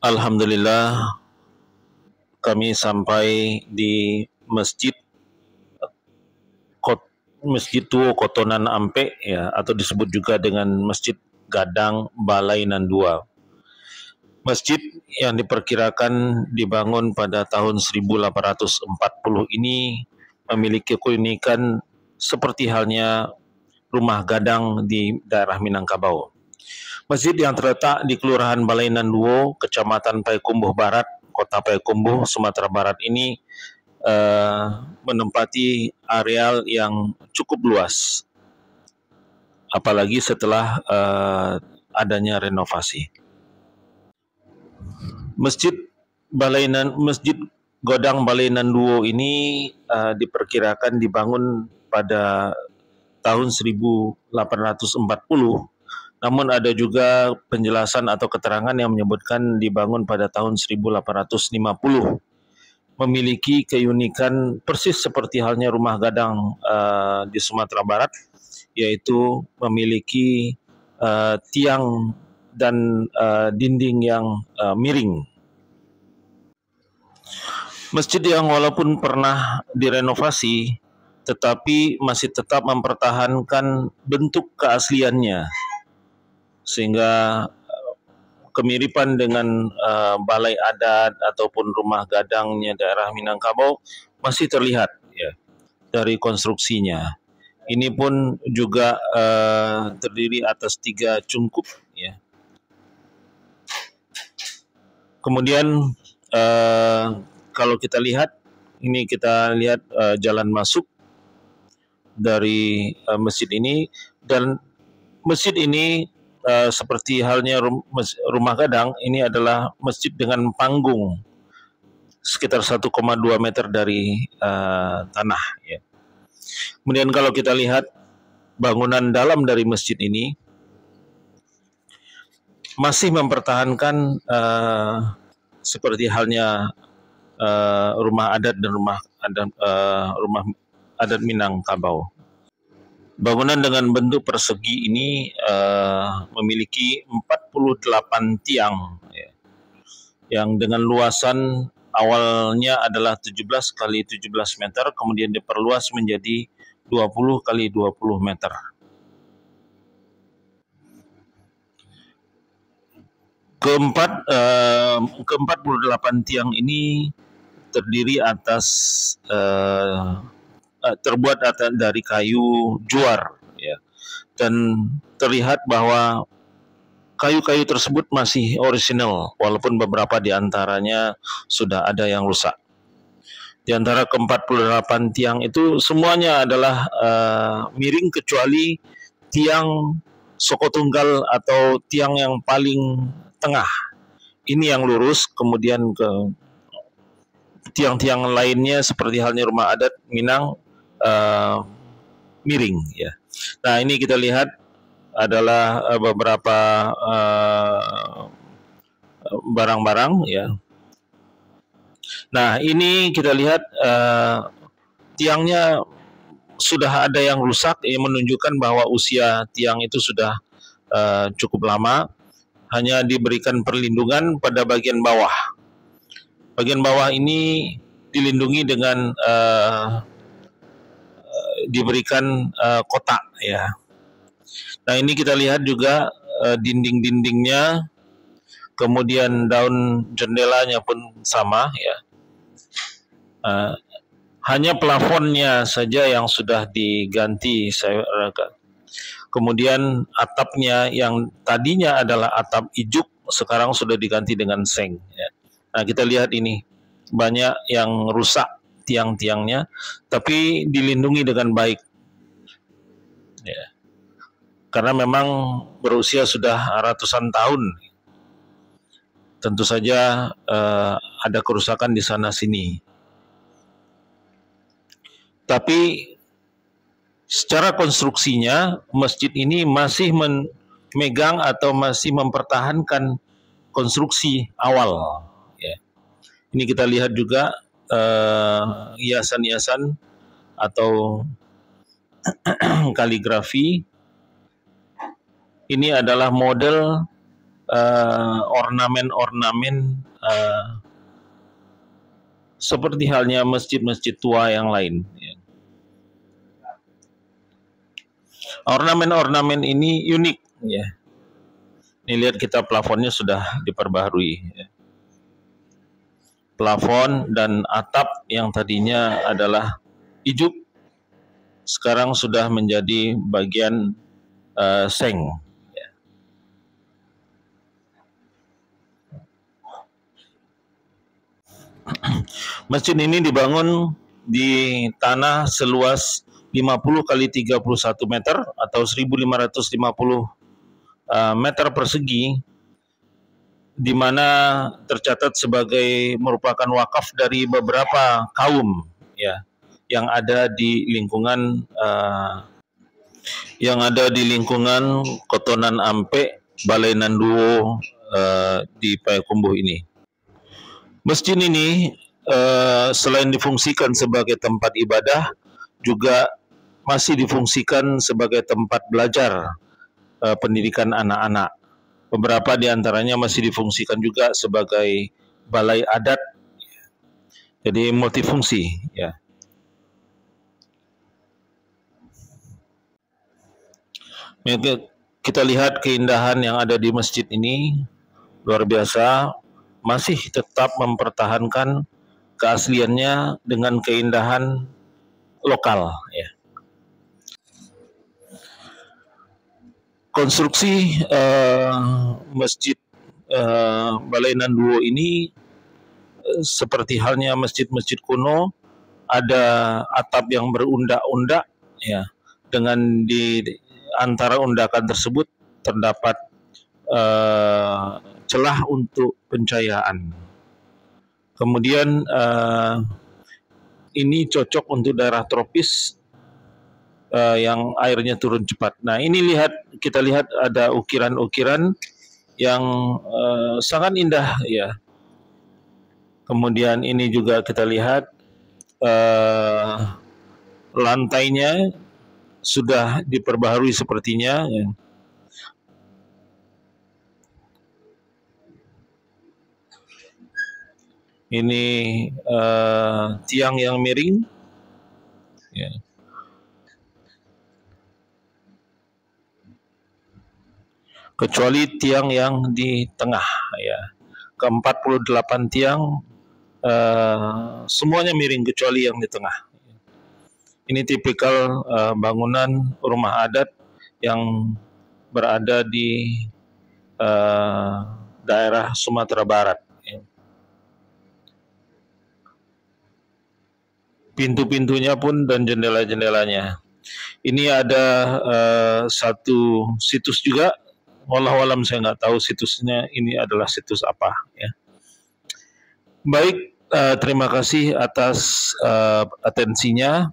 Alhamdulillah, kami sampai di Masjid Tuo Kotonan Ampe ya, atau disebut juga dengan Masjid Gadang Balainan 2. Masjid yang diperkirakan dibangun pada tahun 1840 ini memiliki keunikan seperti halnya rumah gadang di daerah Minangkabau. Masjid yang terletak di Kelurahan Balainan Duo, Kecamatan Payakumbuh Barat, Kota Payakumbuh, Sumatera Barat ini menempati areal yang cukup luas, apalagi setelah adanya renovasi. Masjid Godang Balainan Duo ini diperkirakan dibangun pada tahun 1840. Namun ada juga penjelasan atau keterangan yang menyebutkan dibangun pada tahun 1850. Memiliki keunikan persis seperti halnya rumah gadang di Sumatera Barat, yaitu memiliki tiang dan dinding yang miring. Masjid yang walaupun pernah direnovasi, tetapi masih tetap mempertahankan bentuk keasliannya, sehingga kemiripan dengan balai adat ataupun rumah gadangnya daerah Minangkabau masih terlihat ya dari konstruksinya. Ini pun juga terdiri atas 3 cungkup ya. Kemudian kalau kita lihat jalan masuk dari masjid ini, dan masjid ini seperti halnya rumah gadang, ini adalah masjid dengan panggung sekitar 1,2 meter dari tanah ya. Kemudian kalau kita lihat bangunan dalam dari masjid ini masih mempertahankan seperti halnya rumah adat dan rumah adat Minangkabau. Bangunan dengan bentuk persegi ini memiliki 48 tiang ya, yang dengan luasan awalnya adalah 17 kali 17 meter, kemudian diperluas menjadi 20 kali 20 meter. Ke-48 tiang ini terdiri terbuat dari kayu juar ya, dan terlihat bahwa kayu-kayu tersebut masih orisinal walaupun beberapa di antaranya sudah ada yang rusak. Di antara ke-48 tiang itu semuanya adalah miring kecuali tiang Sokotunggal atau tiang yang paling tengah. Ini yang lurus, kemudian ke tiang-tiang lainnya seperti halnya rumah adat Minang miring ya. Nah, ini kita lihat adalah beberapa barang-barang ya. Nah, ini kita lihat tiangnya sudah ada yang rusak, yang menunjukkan bahwa usia tiang itu sudah cukup lama. Hanya diberikan perlindungan pada bagian bawah. Bagian bawah ini dilindungi dengan diberikan kotak ya. Nah, ini kita lihat juga dinding-dindingnya, kemudian daun jendelanya pun sama ya. Hanya plafonnya saja yang sudah diganti, kemudian atapnya yang tadinya adalah atap ijuk sekarang sudah diganti dengan seng ya. Nah, kita lihat ini banyak yang rusak tiang-tiangnya, tapi dilindungi dengan baik ya, karena memang berusia sudah ratusan tahun. Tentu saja ada kerusakan di sana sini, tapi secara konstruksinya masjid ini masih memegang atau masih mempertahankan konstruksi awal ya. Ini kita lihat juga hiasan-hiasan atau kaligrafi. Ini adalah model ornamen-ornamen seperti halnya masjid-masjid tua yang lain. Ornamen-ornamen ini unik, ya. Ini lihat kita plafonnya sudah diperbaharui. Ya. Plafon dan atap yang tadinya adalah ijuk sekarang sudah menjadi bagian seng. Ya. Masjid ini dibangun di tanah seluas 50 kali 31 meter atau 1550 meter persegi, di mana tercatat sebagai merupakan wakaf dari beberapa kaum, ya, yang ada di lingkungan Kotonan Ampe, Balai Nanduo di Payakumbuh ini. Masjid ini selain difungsikan sebagai tempat ibadah, juga masih difungsikan sebagai tempat belajar pendidikan anak-anak. Beberapa di antaranya masih difungsikan juga sebagai balai adat, jadi multifungsi. Ya. Kita lihat keindahan yang ada di masjid ini luar biasa, masih tetap mempertahankan keasliannya dengan keindahan lokal. Ya. Konstruksi masjid Balai Nanduo ini seperti halnya masjid-masjid kuno, ada atap yang berundak-undak, ya, dengan di antara undakan tersebut terdapat celah untuk pencahayaan. Kemudian ini cocok untuk daerah tropis yang airnya turun cepat. Nah, ini kita lihat ada ukiran-ukiran yang sangat indah, ya. Kemudian ini juga kita lihat lantainya sudah diperbaharui sepertinya. Ya. Ini tiang yang miring. Ya. Kecuali tiang yang di tengah, ya. Ke-48 tiang semuanya miring kecuali yang di tengah. Ini tipikal bangunan rumah adat yang berada di daerah Sumatera Barat. Pintu-pintunya pun dan jendela-jendelanya. Ini ada satu situs juga. Wallahualam, saya nggak tahu situsnya ini adalah situs apa. Ya. Baik, terima kasih atas atensinya.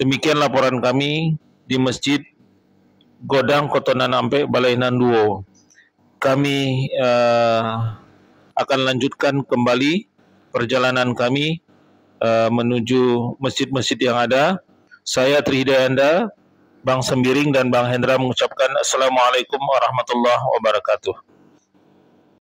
Demikian laporan kami di Masjid Godang Kotonan Ampe, Balai Nanduo. Kami akan lanjutkan kembali perjalanan kami menuju masjid-masjid yang ada. Saya Trihidayanda, Bang Sembiring dan Bang Hendra mengucapkan Assalamualaikum warahmatullahi wabarakatuh.